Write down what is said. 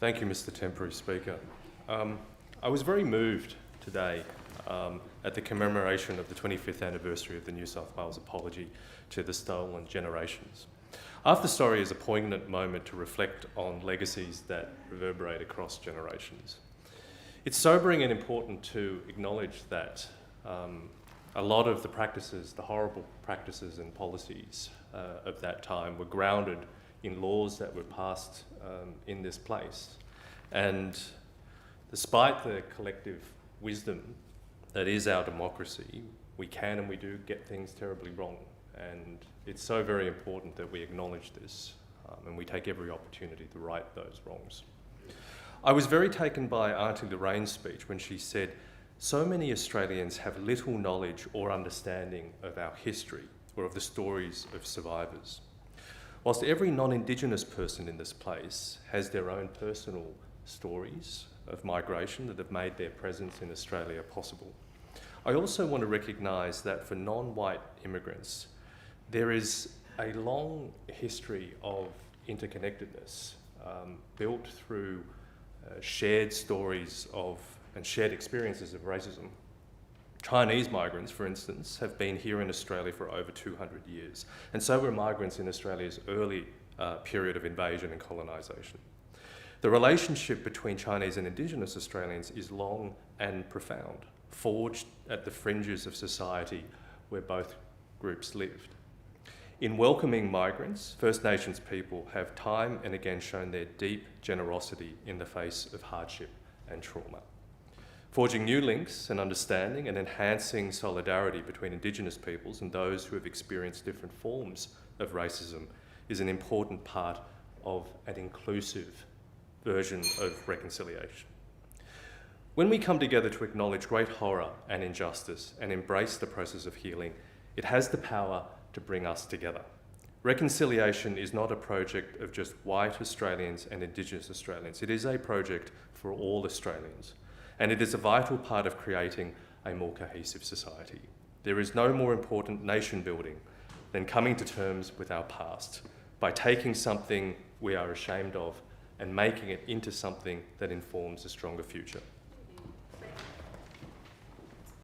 Thank you, Mr. Temporary Speaker. I was very moved today at the commemoration of the 25th anniversary of the New South Wales apology to the stolen generations. After Story is a poignant moment to reflect on legacies that reverberate across generations. It's sobering and important to acknowledge that a lot of the practices, the horrible practices and policies of that time were grounded in laws that were passed in this place. And despite the collective wisdom that is our democracy, we can and we do get things terribly wrong. And it's so very important that we acknowledge this and we take every opportunity to right those wrongs. I was very taken by Auntie Lorraine's speech when she said, so many Australians have little knowledge or understanding of our history or of the stories of survivors. Whilst every non-Indigenous person in this place has their own personal stories of migration that have made their presence in Australia possible, I also want to recognise that for non-white immigrants, there is a long history of interconnectedness built through shared stories of and shared experiences of racism. Chinese migrants, for instance, have been here in Australia for over 200 years, and so were migrants in Australia's early period of invasion and colonisation. The relationship between Chinese and Indigenous Australians is long and profound, forged at the fringes of society where both groups lived. In welcoming migrants, First Nations people have time and again shown their deep generosity in the face of hardship and trauma. Forging new links and understanding and enhancing solidarity between Indigenous peoples and those who have experienced different forms of racism is an important part of an inclusive version of reconciliation. When we come together to acknowledge great horror and injustice and embrace the process of healing, it has the power to bring us together. Reconciliation is not a project of just white Australians and Indigenous Australians. It is a project for all Australians. And it is a vital part of creating a more cohesive society. There is no more important nation building than coming to terms with our past by taking something we are ashamed of and making it into something that informs a stronger future.